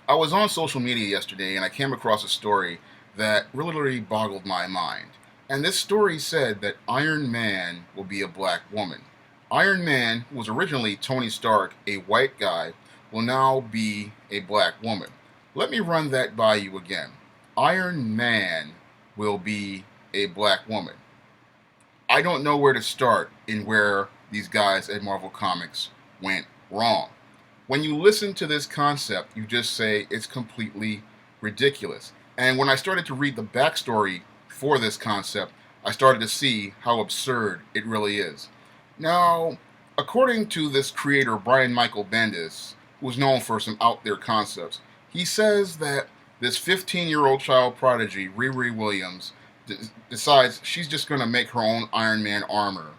I was on social media yesterday and I came across a story that really boggled my mind. And this story said that Iron Man will be a black woman. Iron Man, who was originally Tony Stark, a white guy, will now be a black woman. Let me run that by you again. Iron Man will be a black woman. I don't know where to start in where these guys at Marvel Comics went wrong. When you listen to this concept, you just say it's completely ridiculous. And when I started to read the backstory for this concept, I started to see how absurd it really is. Now, according to this creator, Brian Michael Bendis, who's known for some out there concepts, he says that this 15-year-old child prodigy, Riri Williams, decides she's just going to make her own Iron Man armor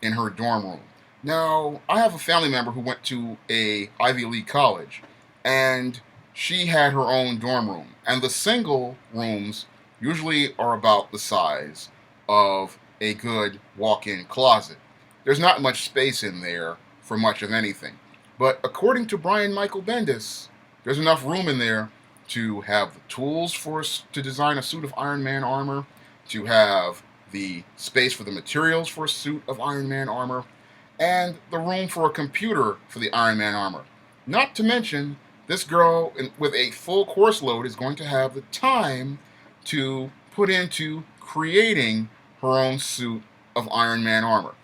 in her dorm room. Now, I have a family member who went to a Ivy League college, and she had her own dorm room. And the single rooms usually are about the size of a good walk-in closet. There's not much space in there for much of anything. But according to Brian Michael Bendis, there's enough room in there to have the tools for us to design a suit of Iron Man armor, to have the space for the materials for a suit of Iron Man armor, and the room for a computer for the Iron Man armor. Not to mention, this girl with a full course load is going to have the time to put into creating her own suit of Iron Man armor.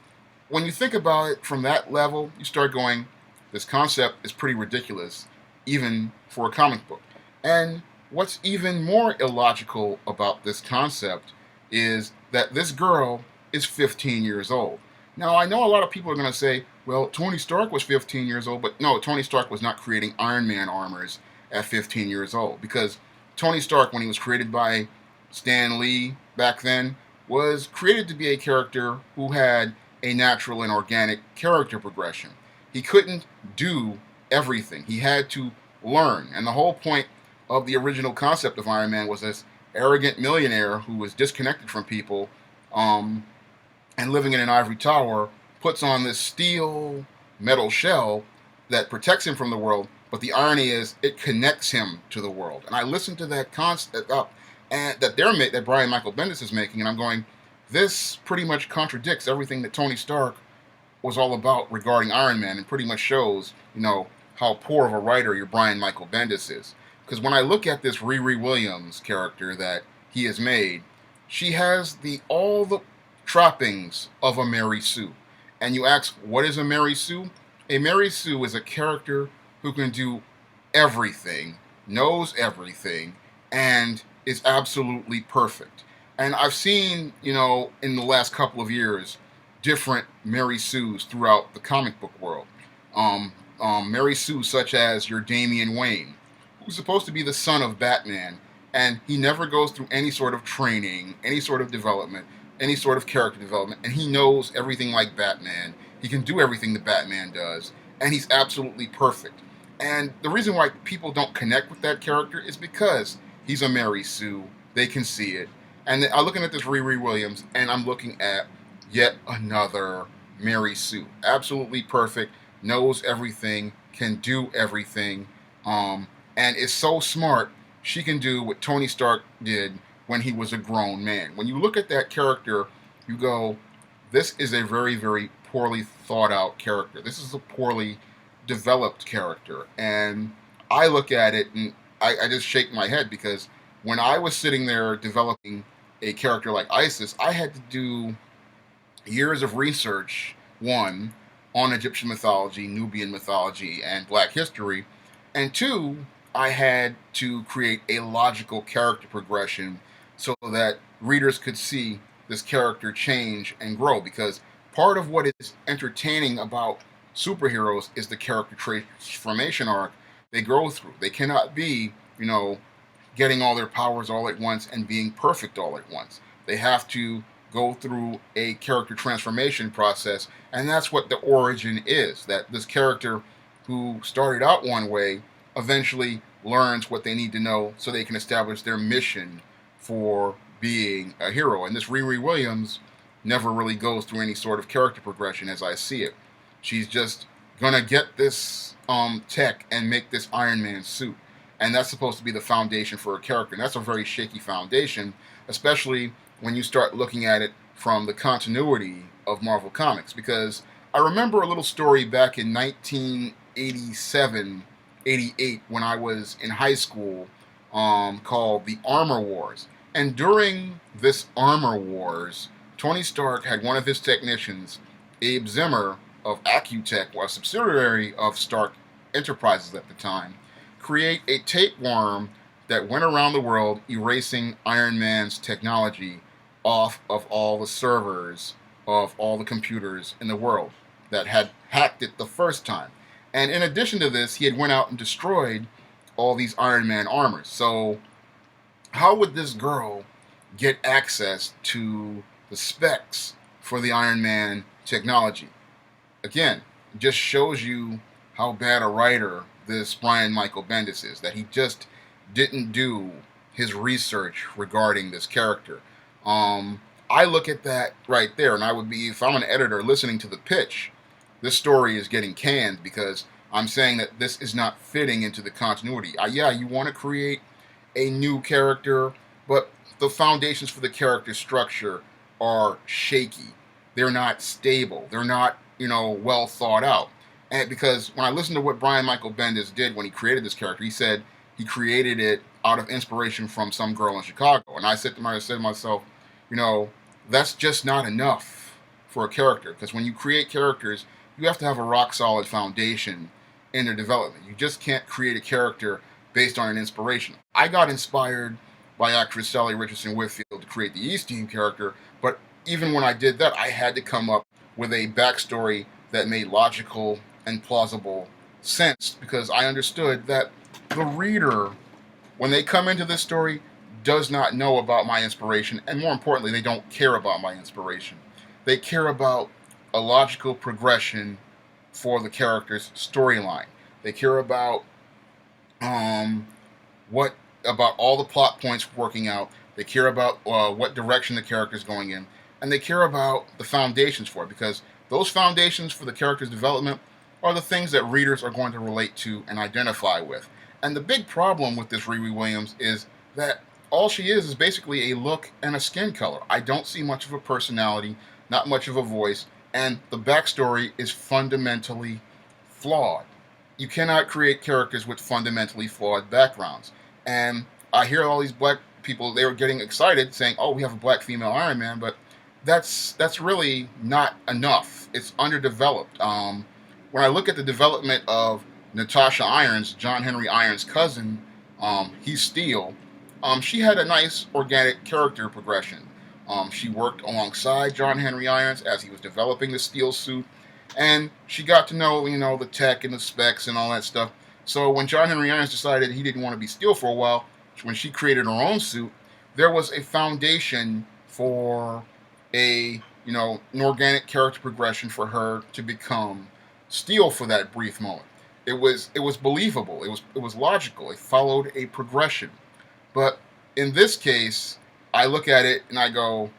When you think about it from that level, you start going, this concept is pretty ridiculous, even for a comic book. And what's even more illogical about this concept is that this girl is 15 years old. Now, I know a lot of people are going to say, well, Tony Stark was 15 years old, but no, Tony Stark was not creating Iron Man armors at 15 years old, because Tony Stark, when he was created by Stan Lee back then, was created to be a character who had a natural and organic character progression. He couldn't do everything. He had to learn. And the whole point of the original concept of Iron Man was this arrogant millionaire who was disconnected from people, and living in an ivory tower, puts on this steel metal shell that protects him from the world, but the irony is it connects him to the world. And I listened to that concept and that Brian Michael Bendis is making, and I'm going, this pretty much contradicts everything that Tony Stark was all about regarding Iron Man, and pretty much shows, how poor of a writer your Brian Michael Bendis is. Because when I look at this Riri Williams character that he has made, she has all the trappings of a Mary Sue. And you ask, what is a Mary Sue? A Mary Sue is a character who can do everything, knows everything, and is absolutely perfect. And I've seen, in the last couple of years, different Mary Sues throughout the comic book world. Mary Sue such as your Damian Wayne, who's supposed to be the son of Batman, and he never goes through any sort of training, any sort of development, any sort of character development, and he knows everything like Batman. He can do everything that Batman does, and he's absolutely perfect. And the reason why people don't connect with that character is because he's a Mary Sue. They can see it. And I'm looking at this Riri Williams, and I'm looking at yet another Mary Sue. Absolutely perfect, knows everything, can do everything, and is so smart, she can do what Tony Stark did when he was a grown man. When you look at that character, you go, this is a very, very poorly thought out character. This is a poorly developed character. And I look at it and I just shake my head, because when I was sitting there developing a character like Isis, I had to do years of research, one, on Egyptian mythology, Nubian mythology, and Black history, and two, I had to create a logical character progression so that readers could see this character change and grow. Because part of what is entertaining about superheroes is the character transformation arc they go through. They cannot be, getting all their powers all at once and being perfect all at once. They have to go through a character transformation process, and that's what the origin is. That this character who started out one way eventually learns what they need to know so they can establish their mission for being a hero. And this Riri Williams never really goes through any sort of character progression as I see it. She's just gonna get this tech and make this Iron Man suit. and that's supposed to be the foundation for a character. And that's a very shaky foundation, especially when you start looking at it from the continuity of Marvel Comics. Because I remember a little story back in 1987, 88, when I was in high school, called The Armor Wars. And during this Armor Wars, Tony Stark had one of his technicians, Abe Zimmer of Accutech, a subsidiary of Stark Enterprises at the time, create a tapeworm that went around the world erasing Iron Man's technology off of all the servers of all the computers in the world that had hacked it the first time. And in addition to this, he had went out and destroyed all these Iron Man armors. So how would this girl get access to the specs for the Iron Man technology? Again, it just shows you how bad a writer this Brian Michael Bendis is, that he just didn't do his research regarding this character. I look at that right there, and I would be, if I'm an editor listening to the pitch, this story is getting canned because I'm saying that this is not fitting into the continuity. Yeah, you want to create a new character, but the foundations for the character structure are shaky. They're not stable. They're not, well thought out. And because when I listened to what Brian Michael Bendis did when he created this character, he said he created it out of inspiration from some girl in Chicago. And I said to myself, that's just not enough for a character. Because when you create characters, you have to have a rock solid foundation in their development. You just can't create a character based on an inspiration. I got inspired by actress Sally Richardson Whitfield to create the East Team character, but even when I did that, I had to come up with a backstory that made logical and plausible sense, because I understood that the reader, when they come into this story, does not know about my inspiration, and more importantly, they don't care about my inspiration. They care about a logical progression for the character's storyline. They care about what about all the plot points working out. They care about what direction the character's going in, and they care about the foundations for it, because those foundations for the character's development are the things that readers are going to relate to and identify with. And the big problem with this Riri Williams is that all she is basically a look and a skin color. I don't see much of a personality, not much of a voice, and the backstory is fundamentally flawed. You cannot create characters with fundamentally flawed backgrounds. And I hear all these black people, they were getting excited saying, oh, we have a black female Iron Man, but that's really not enough. It's underdeveloped. When I look at the development of Natasha Irons, John Henry Irons' cousin, he's Steel, she had a nice organic character progression. She worked alongside John Henry Irons as he was developing the Steel suit, and she got to know, the tech and the specs and all that stuff. So when John Henry Irons decided he didn't want to be Steel for a while, when she created her own suit, there was a foundation for an organic character progression for her to become Steel for that brief moment. It was believable. It was logical. It followed a progression. But in this case, I look at it and I go,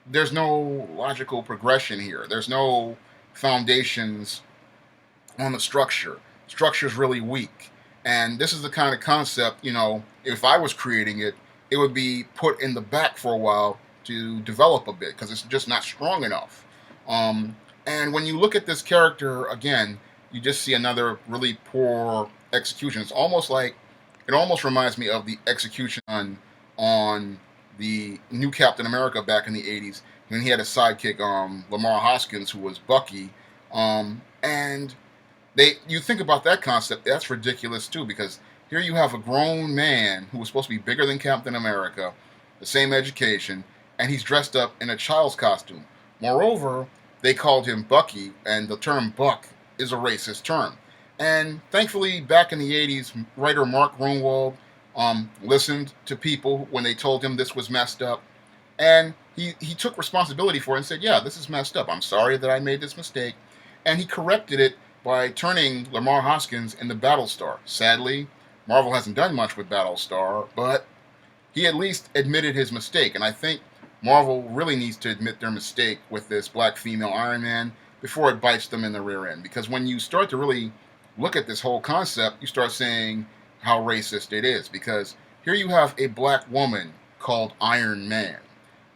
there's no logical progression here. There's no foundations on the structure. Structure's really weak. And this is the kind of concept, if I was creating it, it would be put in the back for a while to develop a bit, because it's just not strong enough. And when you look at this character, again, you just see another really poor execution. It almost reminds me of the execution on the new Captain America back in the 80s, when he had a sidekick, Lamar Hoskins, who was Bucky. And you think about that concept, that's ridiculous too, because here you have a grown man who was supposed to be bigger than Captain America, the same education, and he's dressed up in a child's costume. Moreover, they called him Bucky, and the term Buck is a racist term. And thankfully, back in the 80s, writer Mark Grunwald listened to people when they told him this was messed up, and he took responsibility for it and said, yeah, this is messed up. I'm sorry that I made this mistake. And he corrected it by turning Lamar Hoskins into Battlestar. Sadly, Marvel hasn't done much with Battlestar, but he at least admitted his mistake. And I think Marvel really needs to admit their mistake with this black female Iron Man before it bites them in the rear end. Because when you start to really look at this whole concept, you start saying, how racist it is, because here you have a black woman called Iron Man,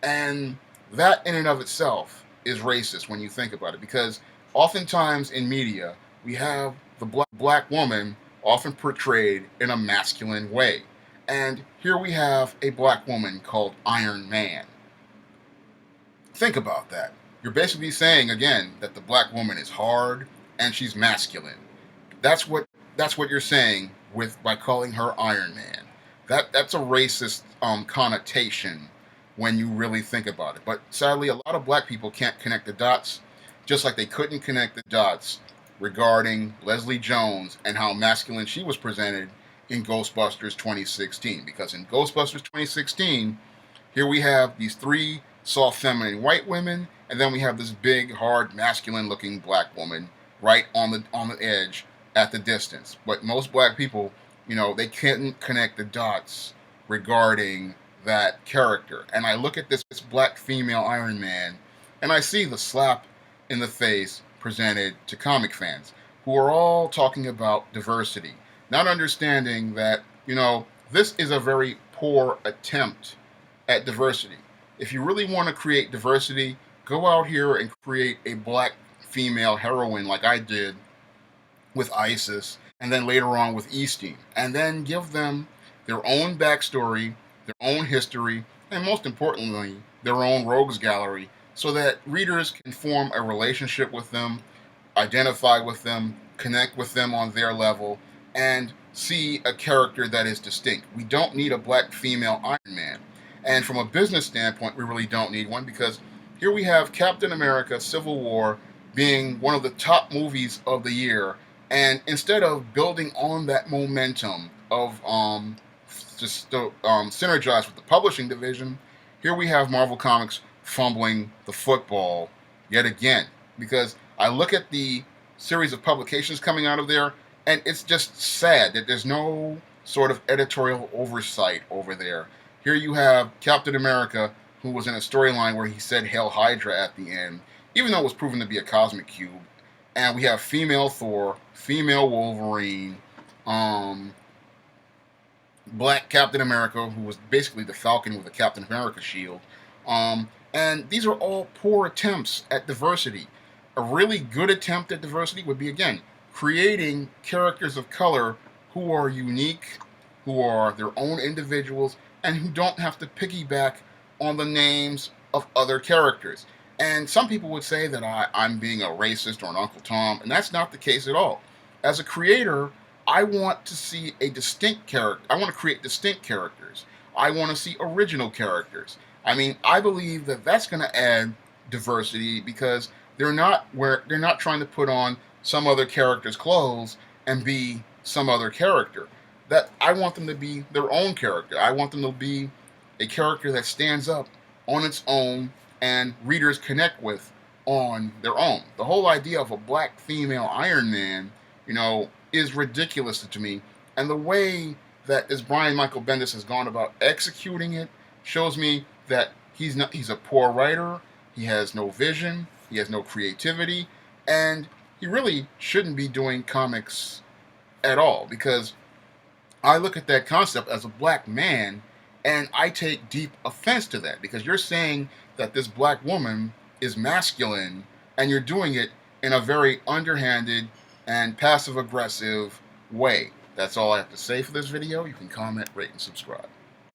and that in and of itself is racist when you think about it, because oftentimes in media we have the black woman often portrayed in a masculine way, and here we have a black woman called Iron Man. Think about that. You're basically saying again that the black woman is hard and she's masculine. That's what you're saying with by calling her Iron Man. That's a racist connotation when you really think about it. But sadly, a lot of black people can't connect the dots, just like they couldn't connect the dots regarding Leslie Jones and how masculine she was presented in Ghostbusters 2016. Because in Ghostbusters 2016, here we have these three soft, feminine white women, and then we have this big, hard, masculine-looking black woman right on the edge at the distance. But most black people, they can't connect the dots regarding that character. And I look at this black female Iron Man, and I see the slap in the face presented to comic fans who are all talking about diversity, not understanding that, this is a very poor attempt at diversity. If you really want to create diversity, go out here and create a black female heroine like I did with Isis, and then later on with Eastine, and then give them their own backstory, their own history, and most importantly, their own rogues gallery, so that readers can form a relationship with them, identify with them, connect with them on their level, and see a character that is distinct. We don't need a black female Iron Man. And from a business standpoint, we really don't need one, because here we have Captain America Civil War being one of the top movies of the year. And instead of building on that momentum of synergize with the publishing division, here we have Marvel Comics fumbling the football yet again. Because I look at the series of publications coming out of there, and it's just sad that there's no sort of editorial oversight over there. Here you have Captain America, who was in a storyline where he said Hail Hydra at the end, even though it was proven to be a cosmic cube. And we have female Thor, female Wolverine, black Captain America, who was basically the Falcon with a Captain America shield. And these are all poor attempts at diversity. A really good attempt at diversity would be, again, creating characters of color who are unique, who are their own individuals, and who don't have to piggyback on the names of other characters. And some people would say that I'm being a racist or an Uncle Tom, and that's not the case at all. As a creator, I want to see a distinct character. I want to create distinct characters. I want to see original characters. I mean, I believe that that's going to add diversity, because they're not trying to put on some other character's clothes and be some other character. That I want them to be their own character. I want them to be a character that stands up on its own and readers connect with on their own. The whole idea of a black female Iron Man, is ridiculous to me. And the way that this Brian Michael Bendis has gone about executing it shows me that he's a poor writer, he has no vision, he has no creativity, and he really shouldn't be doing comics at all, because I look at that concept as a black man, and I take deep offense to that, because you're saying that this black woman is masculine, and you're doing it in a very underhanded and passive-aggressive way. That's all I have to say for this video. You can comment, rate, and subscribe.